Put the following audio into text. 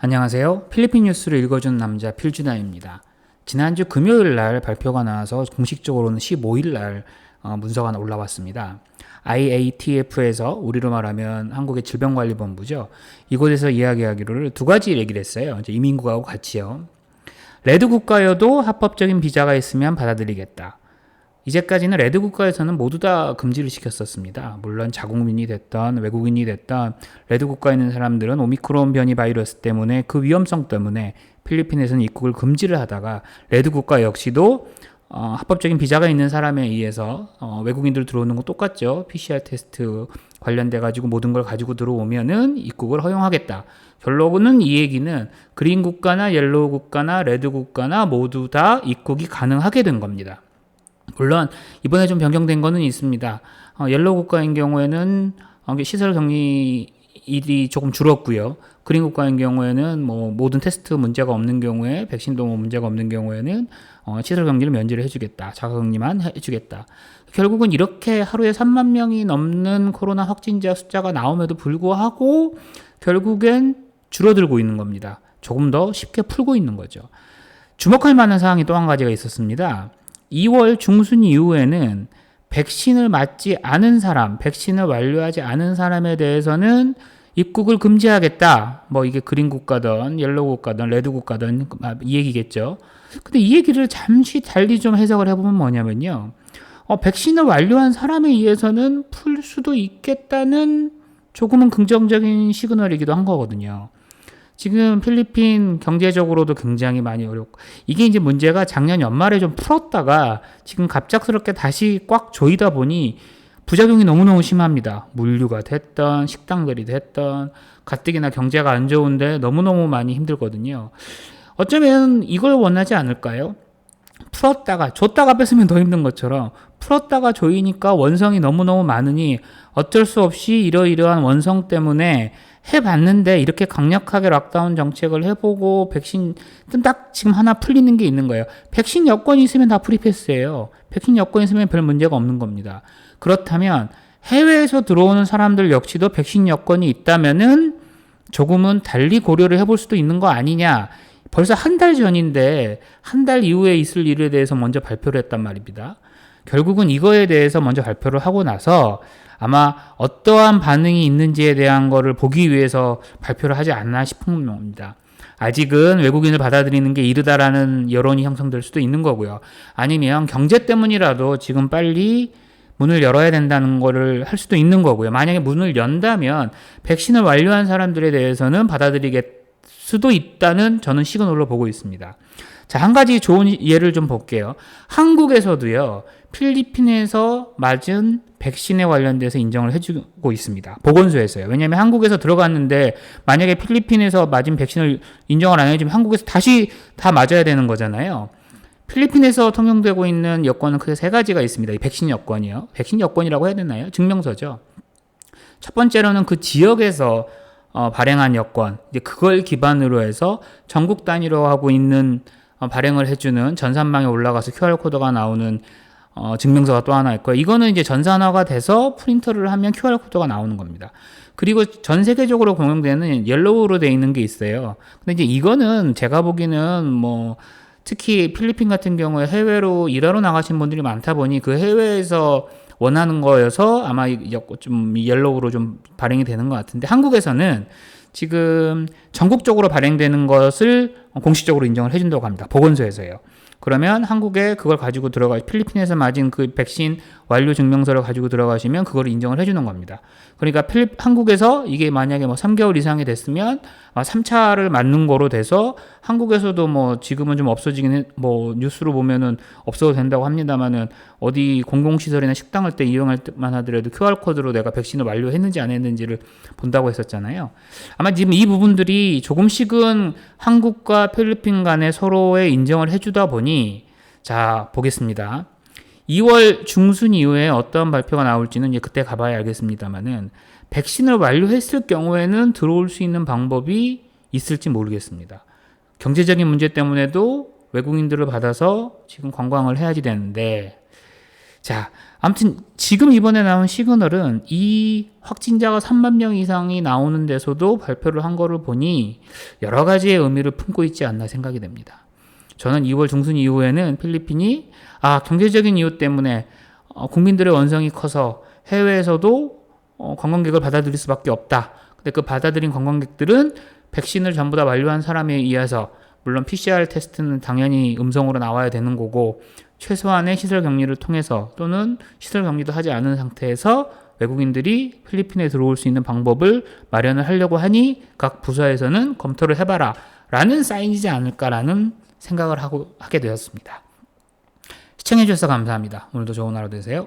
안녕하세요. 필리핀 뉴스를 읽어주는 남자 필주나입니다. 지난주 금요일 날 발표가 나와서 공식적으로는 15일 날 문서가 올라왔습니다. IATF에서 우리로 말하면 한국의 질병관리본부죠. 이곳에서 이야기하기를 두 가지 얘기를 했어요. 이제 이민국하고 같이요. 레드 국가여도 합법적인 비자가 있으면 받아들이겠다. 이제까지는 레드 국가에서는 모두 다 금지를 시켰었습니다. 물론 자국민이 됐던 외국인이 됐던 레드 국가에 있는 사람들은 오미크론 변이 바이러스 때문에 그 위험성 때문에 필리핀에서는 입국을 금지를 하다가 레드 국가 역시도 합법적인 비자가 있는 사람에 의해서 외국인들 들어오는 거 똑같죠. PCR 테스트 관련돼 가지고 모든 걸 가지고 들어오면은 입국을 허용하겠다. 결론은 이 얘기는 그린 국가나 옐로우 국가나 레드 국가나 모두 다 입국이 가능하게 된 겁니다. 물론 이번에 좀 변경된 거는 있습니다. 옐로우 국가인 경우에는 시설 격리일이 조금 줄었고요. 그린 국가인 경우에는 뭐 모든 테스트 문제가 없는 경우에 백신도 뭐 문제가 없는 경우에는 시설 격리를 면제를 해주겠다. 자가격리만 해주겠다. 결국은 이렇게 하루에 3만 명이 넘는 코로나 확진자 숫자가 나옴에도 불구하고 결국엔 줄어들고 있는 겁니다. 조금 더 쉽게 풀고 있는 거죠. 주목할 만한 사항이 또 한 가지가 있었습니다. 2월 중순 이후에는 백신을 맞지 않은 사람, 백신을 완료하지 않은 사람에 대해서는 입국을 금지하겠다. 뭐 이게 그린 국가든 옐로우 국가든 레드 국가든 이 얘기겠죠. 근데 이 얘기를 잠시 달리 좀 해석을 해보면 뭐냐면요. 백신을 완료한 사람에 의해서는 풀 수도 있겠다는 조금은 긍정적인 시그널이기도 한 거거든요. 지금 필리핀 경제적으로도 굉장히 많이 어렵고 이게 이제 문제가 작년 연말에 좀 풀었다가 지금 갑작스럽게 다시 꽉 조이다 보니 부작용이 너무너무 심합니다. 물류가 됐던 식당들이 됐던 가뜩이나 경제가 안 좋은데 너무너무 많이 힘들거든요. 어쩌면 이걸 원하지 않을까요? 풀었다가 줬다가 뺏으면 더 힘든 것처럼 풀었다가 조이니까 원성이 너무너무 많으니 어쩔 수 없이 이러이러한 원성 때문에 해봤는데 이렇게 강력하게 락다운 정책을 해보고 백신 딱 지금 하나 풀리는 게 있는 거예요. 백신 여건이 있으면 다 프리패스예요. 백신 여건이 있으면 별 문제가 없는 겁니다. 그렇다면 해외에서 들어오는 사람들 역시도 백신 여건이 있다면은 조금은 달리 고려를 해볼 수도 있는 거 아니냐. 벌써 한 달 전인데 한 달 이후에 있을 일에 대해서 먼저 발표를 했단 말입니다. 결국은 이거에 대해서 먼저 발표를 하고 나서 아마 어떠한 반응이 있는지에 대한 거를 보기 위해서 발표를 하지 않나 싶은 겁니다. 아직은 외국인을 받아들이는 게 이르다라는 여론이 형성될 수도 있는 거고요. 아니면 경제 때문이라도 지금 빨리 문을 열어야 된다는 거를 할 수도 있는 거고요. 만약에 문을 연다면 백신을 완료한 사람들에 대해서는 받아들이겠 수도 있다는 저는 시그널로 보고 있습니다. 자, 한 가지 좋은 예를 좀 볼게요. 한국에서도요, 필리핀에서 맞은 백신에 관련돼서 인정을 해주고 있습니다. 보건소에서요. 왜냐하면 한국에서 들어갔는데 만약에 필리핀에서 맞은 백신을 인정을 안 해주면 한국에서 다시 다 맞아야 되는 거잖아요. 필리핀에서 통용되고 있는 여건은 크게 세 가지가 있습니다. 이 백신 여건이요. 백신 여건이라고 해야 되나요? 증명서죠. 첫 번째로는 그 지역에서 발행한 여건, 이제 그걸 기반으로 해서 전국 단위로 하고 있는 발행을 해주는 전산망에 올라가서 QR코드가 나오는 증명서가 또 하나 있고요. 이거는 이제 전산화가 돼서 프린터를 하면 QR코드가 나오는 겁니다. 그리고 전 세계적으로 공용되는 옐로우로 되어 있는 게 있어요. 근데 이제 이거는 제가 보기에는 뭐 특히 필리핀 같은 경우에 해외로 일하러 나가신 분들이 많다 보니 그 해외에서 원하는 거여서 아마 좀 옐로우로 좀 발행이 되는 것 같은데 한국에서는 지금 전국적으로 발행되는 것을 공식적으로 인정을 해준다고 합니다. 보건소에서요. 그러면 한국에 그걸 가지고 필리핀에서 맞은 그 백신 완료 증명서를 가지고 들어가시면 그걸 인정을 해주는 겁니다. 그러니까 한국에서 이게 만약에 뭐 3개월 이상이 됐으면 3차를 맞는 거로 돼서 한국에서도 뭐 지금은 좀 없어지긴 뭐 뉴스로 보면은 없어도 된다고 합니다만은 어디 공공시설이나 식당을 때 이용할 때만 하더라도 QR코드로 내가 백신을 완료했는지 안 했는지를 본다고 했었잖아요. 아마 지금 이 부분들이 조금씩은 한국과 필리핀 간에 서로의 인정을 해주다 보니 자 보겠습니다. 2월 중순 이후에 어떤 발표가 나올지는 이제 그때 가봐야 알겠습니다만은 백신을 완료했을 경우에는 들어올 수 있는 방법이 있을지 모르겠습니다. 경제적인 문제 때문에도 외국인들을 받아서 지금 관광을 해야지 되는데 자, 아무튼 지금 이번에 나온 시그널은 이 확진자가 3만 명 이상이 나오는 데서도 발표를 한 거를 보니 여러 가지의 의미를 품고 있지 않나 생각이 됩니다. 저는 2월 중순 이후에는 필리핀이 경제적인 이유 때문에 국민들의 원성이 커서 해외에서도 관광객을 받아들일 수밖에 없다. 근데 그 받아들인 관광객들은 백신을 전부 다 완료한 사람에 의해서, 물론 PCR 테스트는 당연히 음성으로 나와야 되는 거고, 최소한의 시설 격리를 통해서 또는 시설 격리도 하지 않은 상태에서 외국인들이 필리핀에 들어올 수 있는 방법을 마련을 하려고 하니 각 부서에서는 검토를 해봐라 라는 사인이지 않을까라는 생각을 하게 되었습니다. 시청해주셔서 감사합니다. 오늘도 좋은 하루 되세요.